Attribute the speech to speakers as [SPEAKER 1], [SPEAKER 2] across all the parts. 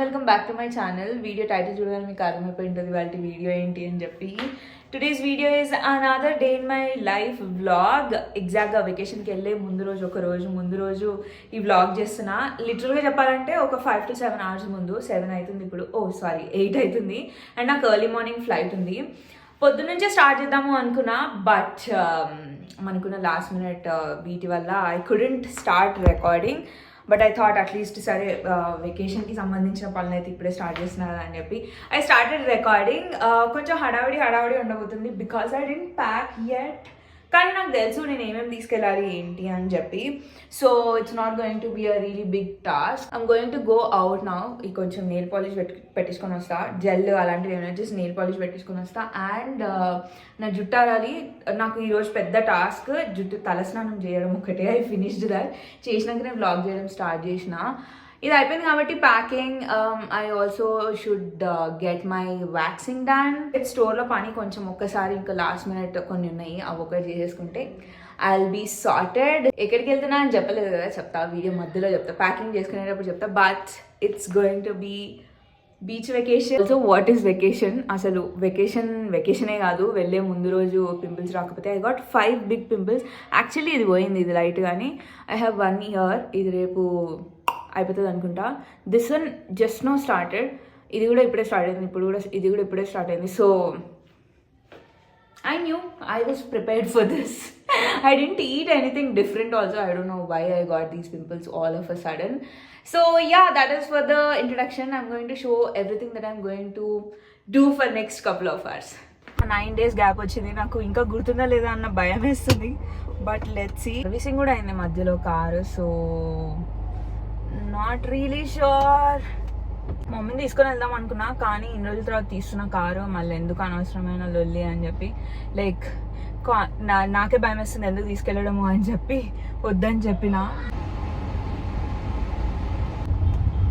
[SPEAKER 1] Welcome back to my channel. Video title చూడగానే మీకు అర్థమైపోయి ఉంటుంది వాళ్ళ వీడియో ఏంటి అని చెప్పి. Today's video is another day in my life vlog. ఎగ్జాక్ట్గా వెకేషన్కి వెళ్ళే ఒక రోజు ముందు రోజు ఈ వ్లాగ్ చేస్తున్నా. లిటరల్గా చెప్పాలంటే ఒక 5 to 7 hours ముందు. 7 అవుతుంది ఇప్పుడు, 8 అవుతుంది. అండ్ నాకు ఎర్లీ మార్నింగ్ ఫ్లైట్ ఉంది. పొద్దున్నుంచే స్టార్ట్ చేద్దాము అనుకున్నా, బట్ మనకున్న లాస్ట్ మినిట్ వీటి వల్ల I couldn't start recording. But I thought at least సరే వెకేషన్కి సంబంధించిన పనులు అయితే ఇప్పుడే స్టార్ట్ చేస్తున్నారు అని చెప్పి ఐ స్టార్టెడ్ రికార్డింగ్. కొంచెం హడావిడి ఉండబోతుంది because I didn't pack yet. కానీ నాకు తెలుసు నేను ఏమేమి తీసుకెళ్ళాలి ఏంటి అని చెప్పి. So it's not going to be a really big task. I'm going to go out now. ఈ కొంచెం నెయిల్ పాలిష్ పెట్టించుకొని వస్తా, జెల్ అలాంటివి ఏమైనా జస్ట్ నెయిల్ పాలిష్ పెట్టించుకొని వస్తా. అండ్ నా జుట్టారాలి. నాకు ఈరోజు పెద్ద టాస్క్ జుట్టు తలస్నానం చేయడం ఒకటే. I finished that. చేసినాకనే వ్లాగ్ చేయడం స్టార్ట్ చేసిన. ఇది అయిపోయింది కాబట్టి packing. I also should get my waxing done. స్టోర్లో పని కొంచెం ఒక్కసారి ఇంకా లాస్ట్ మినిట్ కొన్ని ఉన్నాయి, అవి ఒకటి చేసేసుకుంటే ఐ విల్ బీ సార్టెడ్. ఎక్కడికి వెళ్తున్నా అని చెప్పలేదు కదా, చెప్తా వీడియో మధ్యలో చెప్తా. ప్యాకింగ్ చేసుకునేటప్పుడు చెప్తా. But it's going to be beach vacation. Also what is vacation? అసలు వెకేషనే కాదు. వెళ్ళే ముందు రోజు పింపుల్స్ రాకపోతే I got 5 big pimples. Actually ఇది పోయింది, ఇది లైట్ కానీ ఐ హ్యావ్ 1 year. ఇది రేపు అయిపోతుంది అనుకుంటా. This one just now started. ఇది కూడా ఇప్పుడే స్టార్ట్ అయింది. ఇది కూడా ఇప్పుడే స్టార్ట్ అయింది. So I knew I was prepared for this. I didn't eat anything different also. I don't know why I got these pimples all of a sudden. So yeah, that is for the introduction. I'm going to show everything that I'm going to do for next couple of hours. 9 days gap వచ్చింది. నాకు ఇంకా గుర్తుందా లేదా అన్న భయం వేస్తుంది. But let's see. Servicing కూడా అయింది మధ్యలో car. So not really sure. మమ్మీని తీసుకొని వెళ్దాం అనుకున్నా, కానీ ఇన్ని రోజుల తర్వాత తీస్తున్న కారు మళ్ళీ ఎందుకు అనవసరమైన లొల్లి అని చెప్పి లైక్ నాకే భయం వేస్తుంది ఎందుకు తీసుకెళ్ళడము అని చెప్పి వద్దని చెప్పిన.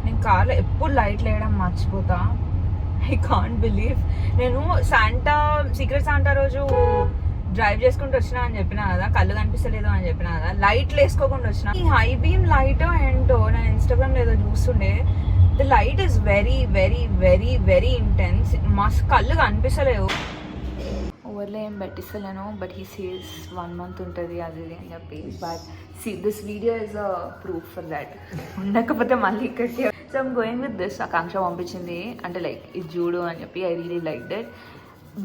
[SPEAKER 1] నేను కార్లో ఎప్పుడు లైట్లు వేయడం మర్చిపోతా. I can't believe. నేను సీక్రెట్ శాంటా రోజు డ్రైవ్ చేసుకుంటూ వచ్చినా అని చెప్పినా కదా, కళ్ళు కనిపిస్తలేదు అని చెప్పినా కదా, లైట్లు వేసుకోకుండా వచ్చిన. ఈ హై బీమ్ లైట్ ఏంటో నేను ఇన్స్టాగ్రామ్ ఏదో చూస్తుండే. The light is very very very very intense. మస్తు కళ్ళు కనిపిస్తలేవు. ఓవర్లో ఏం పెట్టిస్తలేను. బట్ హీ సీస్ 1 month ఉంటుంది అది అని చెప్పి. But see this video is a proof for that. ఉండకపోతే మళ్ళీ ఇక్కడికి. So I'm going with this. Akanksha పంపించింది, అంటే లైక్ ఇది చూడు అని చెప్పి. I really like that.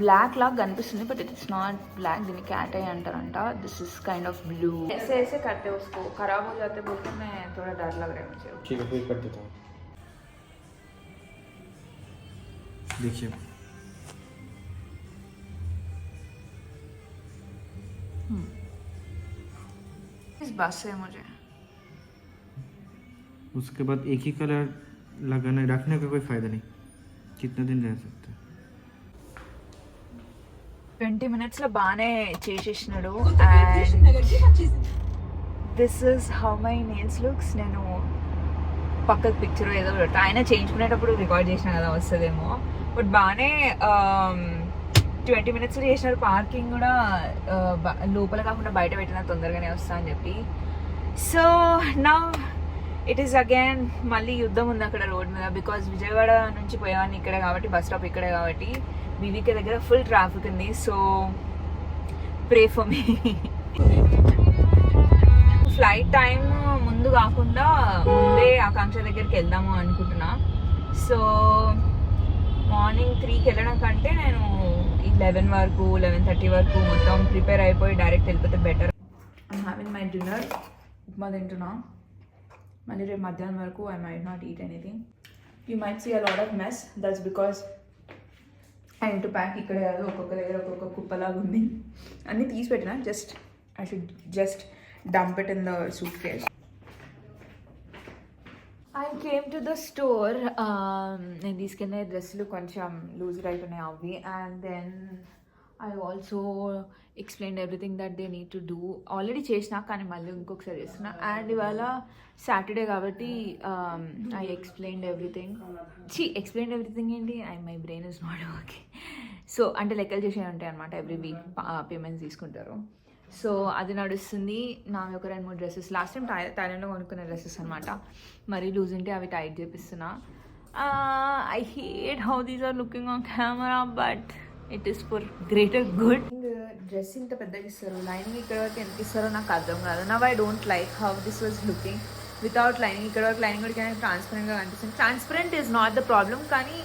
[SPEAKER 1] Black లాగా కనిపిస్తుంది బట్ ఇట్స్ నాట్ బ్లాక్. దీన్ని క్యాట్ ఐ అంటారంట. This is kind of blue. ऐसे करते उसको खराब हो जाते बोलते मैं थोड़ा डर लग रहा है मुझे.
[SPEAKER 2] ठीक है, फिर कर देता हूँ. देखिए
[SPEAKER 1] इस बस से मुझे
[SPEAKER 2] उसके बाद एक ही कलर लगाने रखने का कोई फायदा नहीं. कितना दिन रह सकते हैं?
[SPEAKER 1] 20 minutes లో బాగానే చేసేసినాడు. And this is how my nails looks. నేను పక్కకు పిక్చర్ ఏదో పెడతా. ఆయన చేయించుకునేటప్పుడు రికార్డ్ చేసిన కదా, వస్తుందేమో. బట్ బాగానే 20 minutes చేసినారు. పార్కింగ్ కూడా లోపల కాకుండా బయట పెట్టిన తొందరగానే వస్తా అని చెప్పి. సో నా ఇట్ ఈస్ అగైన్ మళ్ళీ యుద్ధం ఉంది అక్కడ రోడ్ మీద. బికాజ్ విజయవాడ నుంచి పోయేవాడిని ఇక్కడే కాబట్టి, బస్ స్టాప్ ఇక్కడే కాబట్టి బీవీకే దగ్గర ఫుల్ ట్రాఫిక్ ఉంది. So pray for me. Flight time ముందు కాకుండా ముందే ఆకాంక్ష దగ్గరికి వెళ్దాము అనుకుంటున్నా. సో మార్నింగ్ 3కి వెళ్ళడం కంటే నేను 11 వరకు 11:30 వరకు మొత్తం ప్రిపేర్ అయిపోయి డైరెక్ట్ వెళ్ళిపోతే better. I'm having my dinner. Upma తింటున్నా. మళ్ళీ రేపు మధ్యాహ్నం వరకు I might not eat anything. You might see a lot of mess. That's because I to pack. ఇక్కడ కాదు, ఒక్కొక్క దగ్గర ఒక్కొక్క కుప్పలాగా ఉంది. అన్నీ తీసి పెట్టినా. I should just dump it in the suitcase. I came to the store. నేను తీసుకెళ్ళే డ్రెస్సులు కొంచెం లూజ్ రైట్ ఉన్నాయి అవి. And then I also explain everything that they need to do. Already చేసిన, కానీ మళ్ళీ ఇంకొకసారి చేస్తున్నా. అండ్ ఇవాళ సాటర్డే కాబట్టి ఐ ఎక్స్ప్లెయిన్డ్ ఎవ్రీథింగ్. ఏంటి, my brain is not okay. So అంటే లెక్కలు చేసేవి ఉంటాయి అనమాట. ఎవ్రీ వీక్ పేమెంట్స్ తీసుకుంటారు. సో అది నడుస్తుంది. నావి ఒక 2-3 డ్రెస్సెస్ లాస్ట్ టైం థాయిలాండ్లో కొనుక్కునే డ్రెస్సెస్ అనమాట. మరీ లూజ్ ఉంటే అవి tight చేపిస్తున్నా. I hate how these are looking on camera, but it is for greater good. Dress ఇంత పెద్దగా ఇస్తారు, లైనింగ్ ఇక్కడ వరకు ఎంత ఇస్తారో నాకు అర్థం కాదు. Now I don't like how this was looking without lining. ఇక్కడ వరకు లైనింగ్ కూడా ట్రాన్స్పరెంట్గా కనిపిస్తుంది. Transparent is not the problem, కానీ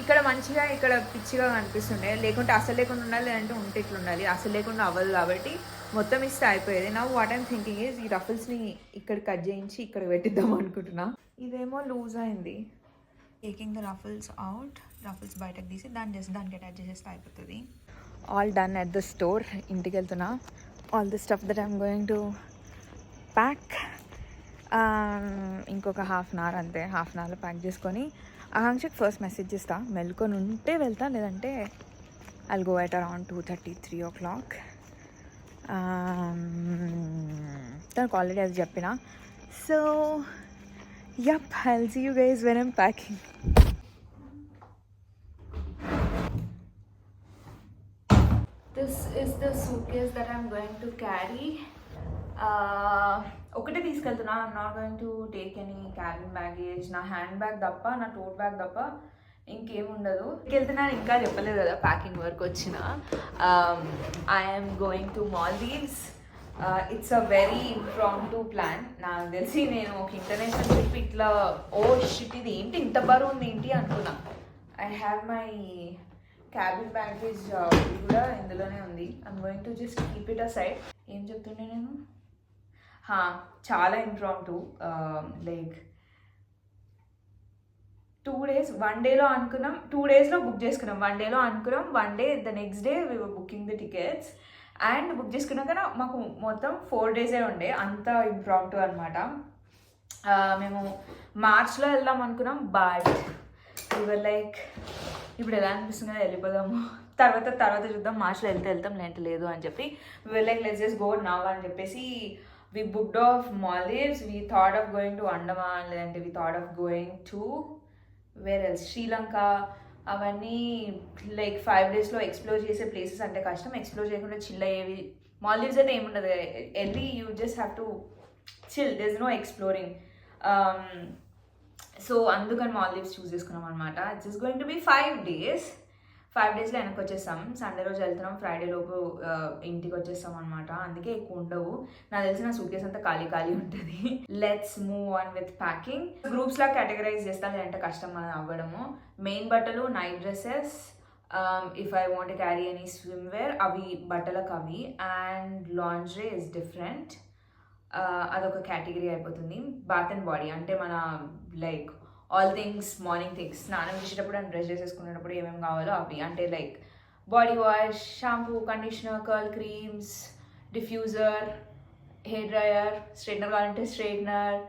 [SPEAKER 1] ఇక్కడ మంచిగా ఇక్కడ పిచ్చిగా కనిపిస్తుండే. లేకుంటే అసలు లేకుండా ఉండాలి, లేదంటే ఉంటే ఇట్లా ఉండాలి. అసలు లేకుండా అవ్వదు కాబట్టి మొత్తం ఇస్తే అయిపోయేది. నా వాట్ ఐమ్ థింకింగ్ ఈజ్ ఈ రఫల్స్ని ఇక్కడ కట్ చేయించి ఇక్కడ పెట్టిద్దాం అనుకుంటున్నా. ఇదేమో లూజ్ అయింది. Taking the ruffles out, ruffles బయటకు తీసి దానికి అటాచ్ చేసేస్తే అయిపోతుంది. All done at the store. ఇంటికి వెళ్తున్నా. All the stuff that I'm going to pack. ఇంకొక హాఫ్ అన్ అవర్ అంతే. హాఫ్ అన్ అవర్లో ప్యాక్ చేసుకొని ఆకాంక్షకి ఫస్ట్ మెసేజ్ ఇస్తా. మెల్కొని ఉంటే వెళ్తా, లేదంటే I'll go at around 2:30, 3 o'clock. తనకు ఆల్రెడీ అది చెప్పిన. So yup, I'll see you guys when I'm packing. This is the suitcase that I'm going to carry. ఒకటే తీసుకెళ్తున్నా. I'm not going to take any cabin baggage. నా hand bag తప్ప, నా టోట్ bag తప్ప ఇంకేం ఉండదు. వెళ్తున్నాను, ఇంకా చెప్పలేదు కదా ప్యాకింగ్ వర్క్ వచ్చిన. I'm going to Maldives. It's a very impromptu plan. నాకు తెలిసి నేను ఒక ఇంటర్నేషనల్ ట్రిప్ ఇట్లా షిట్ ఇది ఏంటి ఇంత బరువు ఉంది ఏంటి అనుకున్నా. I have my cabin baggage కూడా ఇందులోనే ఉంది. I'm going to just keep it a side. ఏం చెప్తుండే నేను? చాలా ఇంప్రాంప్టు. లైక్ 2 days, 1 dayలో అనుకున్నాం, 2 daysలో బుక్ చేసుకున్నాం. 1 dayలో అనుకున్నాం, 1 day the next day we were booking the tickets. And book చేసుకున్నాక మాకు మొత్తం 4 days ఉండే. అంత ఇంప్రాంప్టు అనమాట. మేము మార్చ్లో వెళ్దాం అనుకున్నాం, బట్ వీ లైక్ ఇప్పుడు ఎలా అనిపిస్తుంది కదా వెళ్ళిపోదాము, తర్వాత చూద్దాం, మార్చ్లో వెళ్తాం, లేదంటే లేదు అని చెప్పి we like let's just go now అని చెప్పేసి we booked off Maldives. We thought of going to Andaman, లేదంటే we thought of going to where else, Sri Lanka. అవన్నీ లైక్ 5 daysలో ఎక్స్ప్లోర్ చేసే ప్లేసెస్ అంటే కష్టం. ఎక్స్ప్లోర్ చేయకుండా చిల్ అయ్యేవి. మాల్దీవ్స్ అయితే ఏముండదు, వెళ్ళి you just have to chill, there is no exploring. So అందుకని మాల్దీవ్స్ చూస్ చేసుకున్నాం అనమాట. It's is going to be 5 days. 5 daysలో వెనక్కి వచ్చేస్తాం. సండే రోజు వెళ్తున్నాం, ఫ్రైడే లోపు ఇంటికి వచ్చేస్తాం అనమాట. అందుకే ఎక్కువ ఉండవు. నాకు తెలిసి నా సూట్ కేస్ అంతా ఖాళీ ఉంటుంది. Let's move on with packing. Groups లా కేటగరైజ్ చేస్తాం, లేదంటే కష్టం మనం అవ్వడము. మెయిన్ బట్టలు, night dresses, if I want carry any swimwear, అవి బట్టలకు అవి. అండ్ లాండ్రీ ఇస్ డిఫరెంట్, అదొక కేటగిరీ అయిపోతుంది. బాత్ అండ్ బాడీ అంటే మన like all things, morning things, స్నానం చేసేటప్పుడు అండ్ బ్రష్ చేసేసుకునేటప్పుడు ఏమేమి కావాలో అవి. అంటే like body wash, shampoo, conditioner, curl creams, diffuser, hair dryer, straightener కావాలంటే straightener,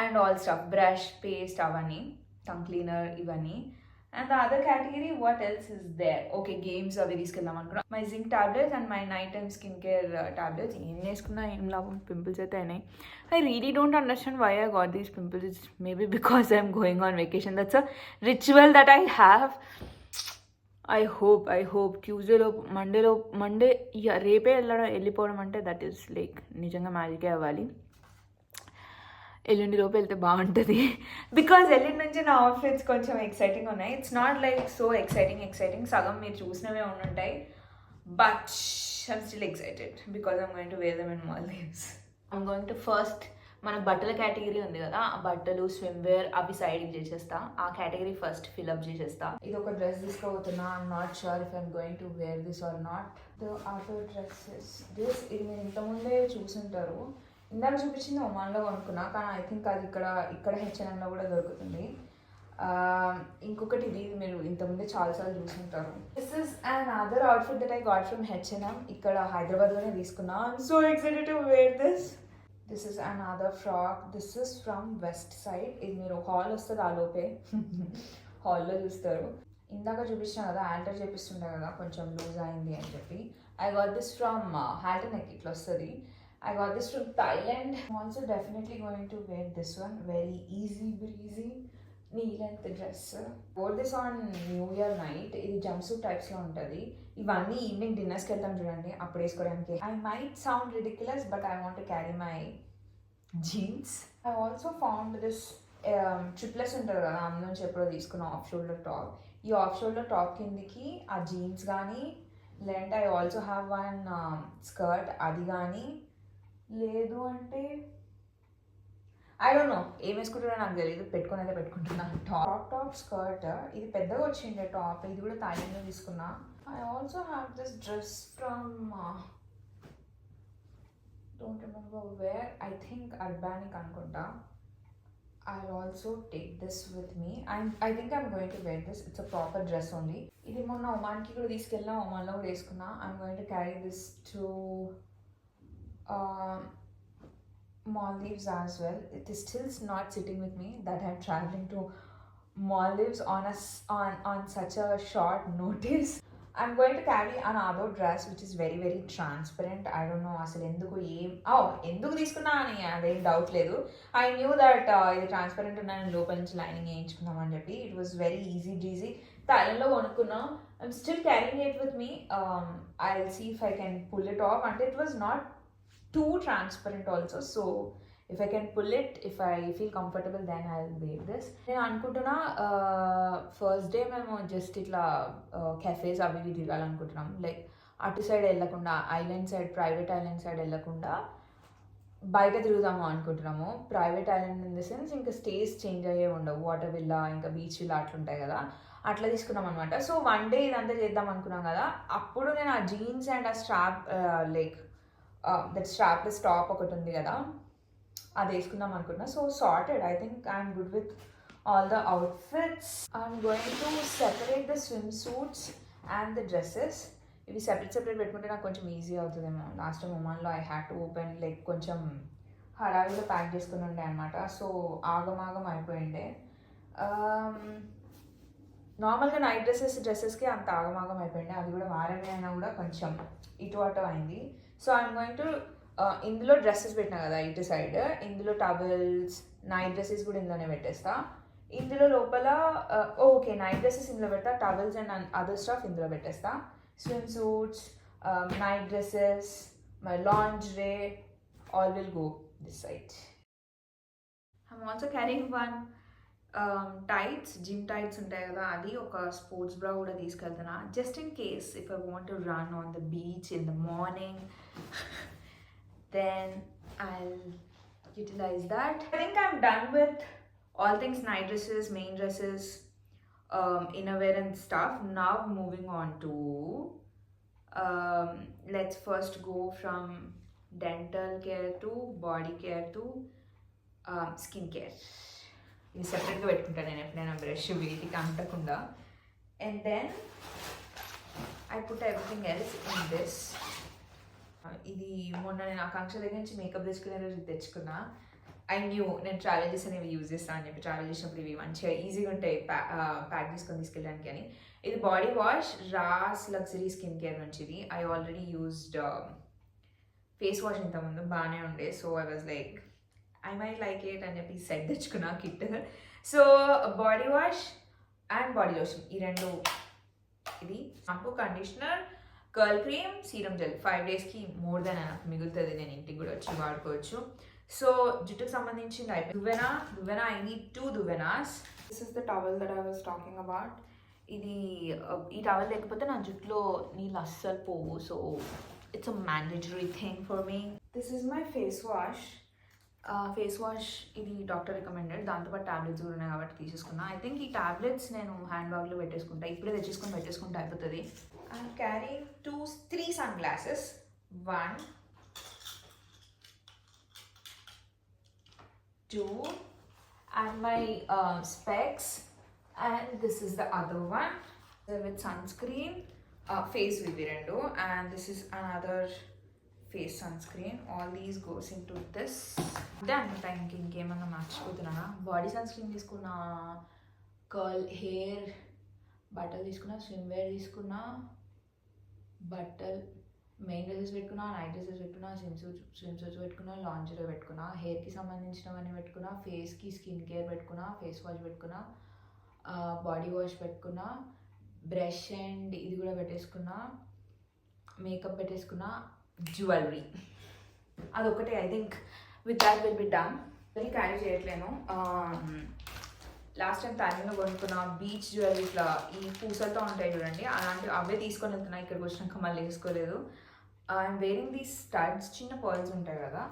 [SPEAKER 1] and all stuff, brush, paste, అవన్నీ, టంగ్ క్లీనర్, ఇవన్నీ. And the other category what else is there? Okay, games అవి తీసుకెళ్దాం అనుకున్నా. My zinc tablets and my night time skin care tablets. ఏం వేసుకున్నా ఏం లాభం, పింపుల్స్ అయితే అయినాయి. I really don't understand why I got these pimples. Maybe because I'm going on vacation. That's a ritual that I have. I hope ట్యూస్డేలో Monday రేపే వెళ్ళిపోవడం అంటే దట్ ఈస్ లైక్ నిజంగా మ్యాజికే అవ్వాలి. ఎల్లుండి లోపు వెళ్తే బాగుంటుంది. బికాజ్ ఎల్లుండి నుంచి నా అవుట్ఫిట్స్ కొంచెం ఎక్సైటింగ్ ఉన్నాయి. It's not like so exciting, సగం మీరు చూసినవే ఉండుంటాయి. But I'm still excited because I'm going to wear them in Maldives. I'm going to first మన బట్టల కేటగిరీ ఉంది కదా, ఆ బట్టలు, స్విమ్వేర్ అవి సైడ్కి చేసేస్తా. ఆ కేటగిరీ ఫస్ట్ ఫిల్అప్ చేసేస్తా. ఇది ఒక డ్రెస్ తీసుకోబోతున్నా. I'm not sure if I'm going to wear this or not. The other dresses ఇది మీరు ఇంతకుముందే చూసుంటారు. ఇందాక చూపించింది ఒమాన్లో కొనుక్కున్నా, కానీ ఐ థింక్ అది ఇక్కడ హెచ్ఎన్ఎంలో కూడా దొరుకుతుంది. ఇంకొకటి ఇది మీరు ఇంతకుముందే చాలాసార్లు చూసుకుంటారు. This is an other outfit that I got from H N M. ఇక్కడ హైదరాబాద్లోనే తీసుకున్నా. I'm so excited to wear this. This is an other frock. This is from west side. ఇది మీరు హాల్ వస్తుంది, ఆ లోపే హాల్లో చూస్తారు. ఇందాక చూపించాను కదా, ఆల్టర్ చేపిస్తుండే కదా, కొంచెం లూజ్ అయింది అని చెప్పి. I got this from halter neck, ఇట్లా వస్తుంది. I got this from Thailand. I'm also definitely going to wear this one. Very easy breezy knee length dress. Wore this on New Year night. ఇది jumpsuit types లో ఉంటుంది. ఇవన్నీ evening డిన్నర్స్కి వెళ్తాం చూడండి, అప్పుడు వేసుకోవడానికి. I might sound ridiculous, but I want to carry my jeans. I also found this ట్రిప్లెస్ ఉంటుంది కదా, అందులోంచి ఎప్పుడో తీసుకున్న ఆఫ్ షోల్డర్ టాప్. ఈ ఆఫ్ షోల్డర్ టాప్ కిందికి ఆ జీన్స్ కానీ, లేదంటే I also have one skirt, అది కానీ, లేదు అంటే ఐ డోంట్ నో ఏం వేసుకుంటారో నాకు తెలియదు, పెట్టుకుని అయితే పెట్టుకుంటున్నాను. టాప్ స్కర్ట్, ఇది పెద్దగా వచ్చిండే టాప్, ఇది కూడా థాయిలాండ్లో తీసుకున్నా. I also have this dress from don't remember where, I think Urbanic అనుకుంటా. I'll also take this with me. I think I'm going to wear this. It's a proper dress only. ఇది మొన్న ఒమాన్కి కూడా తీసుకెళ్ళినా, ఒమాన్లో కూడా వేసుకున్నా. I'm going to carry this to Maldives as well. It is still not sitting with me that I'm traveling to Maldives on such a short notice. I'm going to carry another dress which is very very transparent. I don't know అసలు ఎందుకు తీసుకున్నా అని అదేం doubt లేదు. I knew that ఇది transparent ఉన్నాను, లోపల నుంచి లైనింగ్ వేయించుకుందామని చెప్పి. It was very easy breezy. థాయిలాండ్లో కొనుక్కున్నా. I'm still carrying it with me. I will see if I can pull it off. అంటే it was not too transparent also, so if I can pull it, if I feel comfortable, then I'll wear this. నేను అనుకుంటున్నా first day మేము just ఇట్లా cafes అవి ఇవి తిరగాలనుకుంటున్నాం. Like అటు side వెళ్ళకుండా, island side, private island side వెళ్ళకుండా బయట తిరుగుదాము అనుకుంటున్నాము. Private island in the sense ఇంకా స్టేస్ చేంజ్ అయ్యే ఉండవు, వాటర్ విల్లా ఇంకా బీచ్ విల్లా అట్లుంటాయి కదా, అట్లా తీసుకున్నాం అనమాట. సో వన్ డే ఇదంతా చేద్దాం అనుకున్నాం కదా, అప్పుడు నేను ఆ జీన్స్ అండ్ ఆ strap like that strapless top ఒకటి ఉంది కదా, అది వేసుకుందాం అనుకున్నా. So sorted. I think I'm good with all the outfits. I'm going to separate the swim suits and the dresses. ఇవి సెపరేట్ పెట్టుకుంటే నాకు కొంచెం ఈజీ అవుతుందేమో. లాస్ట్ టైం ఒమాన్లో I had to open, like కొంచెం హడావిలో ప్యాక్ చేసుకుని ఉండే అనమాట. సో ఆగమాగం అయిపోయిండే. నార్మల్గా నైట్ డ్రెస్సెస్కి అంత ఆగమాగం అయిపోయింది. అది కూడా వారమే అయినా కూడా కొంచెం ఇటు అటు అయింది. సో ఐఎమ్ గోయింగ్ టు ఇందులో డ్రెస్సెస్ పెట్టినా కదా ఇటు సైడ్, ఇందులో టవల్స్, నైట్ డ్రెస్సెస్ కూడా ఇందులోనే పెట్టేస్తా. ఇందులో లోపల ఓకే నైట్ డ్రెస్సెస్ ఇందులో పెడతా, టవల్స్ అండ్ అదర్ స్టఫ్ ఇందులో పెట్టేస్తా. Swim suits, night dresses, my lingerie all will go this side. I'm also carrying one tights, gym tights ఉంటాయి కదా, అది ఒక స్పోర్ట్స్ బ్రా కూడా తీసుకెళ్తున్నా, just in case if I want to run on the beach in the morning. Then I'll utilize that. I think I'm done with all things night dresses, main dresses, innerwear and stuff. Now moving on to let's first go from dental care to body care to skin care. ఇది సెపరేట్గా పెట్టుకుంటాను నేను ఎప్పుడైనా brush వీటికి అంటకుండా. And then I put everything else in this. ఇది మొన్న నేను ఆకాంక్ష దగ్గర నుంచి మేకప్ తెచ్చుకునే రోజు తెచ్చుకున్నా. ఐ న్యూ నేను ట్రావెల్ చేసి అనేవి యూజ్ చేస్తాను అని చెప్పి, ట్రావెల్ చేసినప్పుడు ఇవి మంచిగా ఈజీగా ఉంటాయి ప్యాక్ చేసుకొని తీసుకెళ్ళడానికి అని. ఇది body wash Ras luxury skin care నుంచి. ఇది I already used face wash ఇంతకుముందు బాగానే ఉండే. So I was like I might like it అని చెప్పి సెట్ తెచ్చుకున్నా kit. So body wash and body lotion ఈ రెండు. ఇది shampoo, conditioner, curl cream, serum gel. 5 daysకి మోర్ దెన్ మిగులుతుంది, నేను ఇంటికి కూడా వచ్చి వాడుకోవచ్చు. సో జుట్టుకు సంబంధించింది అయిపోయింది. దువ్వెన ఐ నీడ్ 2 దువ్వెనాస్. This is the towel that I was talking about. ఇది ఈ టవల్ లేకపోతే నా జుట్టులో నీళ్ళు అస్సలు పోవు. So it's a mandatory thing for me. This is my face wash. ఇది డాక్టర్ రికమెండెడ్, దాంతోపాటు ట్యాబ్లెట్స్ కూడా ఉన్నాయి కాబట్టి తీసేసుకున్నా. ఐ థింక్ ఈ ట్యాబ్లెట్స్ నేను హ్యాండ్ బ్యాగ్లో పెట్టేసుకుంటా, ఇప్పుడే పెట్టేసుకుంటే అయిపోతుంది. I'm carrying 3 sunglasses. 1, 2, and my specs. And this is the other one with sunscreen, face vivirendu. And this is another face sunscreen. All these goes into this. Then time inkemanna marchipothunana. Body sunscreen తీసుకున్నా, curl hair బట్టలు తీసుకున్నా, swim wear తీసుకున్నా, బట్టలు main dresses పెట్టుకున్నా, night dresses పెట్టుకున్నా, swim suits పెట్టుకున్నా, lingerie పెట్టుకున్నా, హెయిర్కి సంబంధించినవన్నీ పెట్టుకున్నా, ఫేస్కి స్కిన్ కేర్ పెట్టుకున్నా, ఫేస్ వాష్ పెట్టుకున్నా, బాడీ వాష్ పెట్టుకున్నా, బ్రష్ అండ్ ఇది కూడా పెట్టేసుకున్నా, మేకప్ పెట్టేసుకున్నా, జ్యువెలరీ అదొకటి. I think with that will be done. Carry చేయట్లేను. లాస్ట్ టైం టైంలో కొనుక్కున్న బీచ్ జ్యువెలరీ ఇట్లా ఈ పూసలతో ఉంటాయి చూడండి, అలాంటివి అవే తీసుకొని వెళ్తున్నా. ఇక్కడికి వచ్చినాక మళ్ళీ వేసుకోలేదు. ఐఎమ్ వేరింగ్ దీస్ స్టడ్స్, చిన్న పర్ల్స్ ఉంటాయి కదా,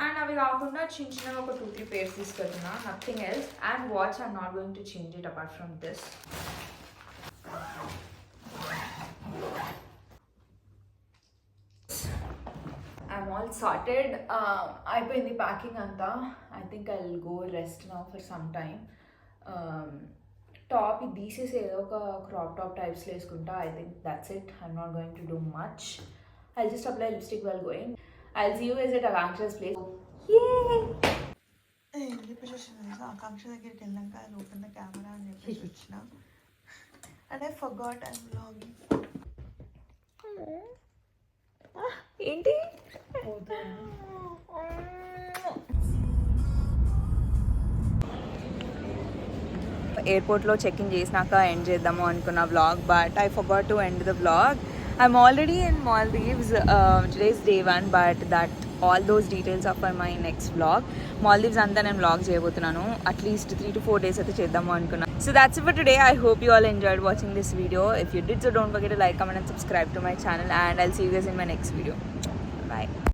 [SPEAKER 1] అండ్ అవి కాకుండా చిన్న చిన్నగా ఒక 2-3 పేర్స్ తీసుకెళ్తున్నా, nothing else. And watch I'm not going to change it apart from this. I'm all sorted. అయిపోయింది ప్యాకింగ్ అంతా. I think I will go rest now for some time. Top ఇది తీసేసి ఏదో ఒక క్రాప్ టాప్ టైప్స్లో వేసుకుంటా. I think that's it. I'm not going to do much. I just apply lipstick well going. I see you is at Akanksha's place.
[SPEAKER 3] Akanksha దగ్గరికి వెళ్ళాక I open the camera అని చెప్పేసి వచ్చిన. And I forgot I vlogging.
[SPEAKER 1] ఏంటి ఎయిర్పోర్ట్లో check in చేసినాక end చేద్దాము అనుకున్న vlog, but I forgot to end the vlog. I'm already in Maldives. Today is day 1, but that all those details of for my next vlog. Maldives అంతా నేను vlog చేయబోతున్నాను. At least 3 to 4 days అయితే చేద్దాము అనుకున్నాను. So that's it for today. I hope you all enjoyed watching this video. If you did, so don't forget to like, comment and subscribe to my channel, and I'll see you guys in my next video. Bye.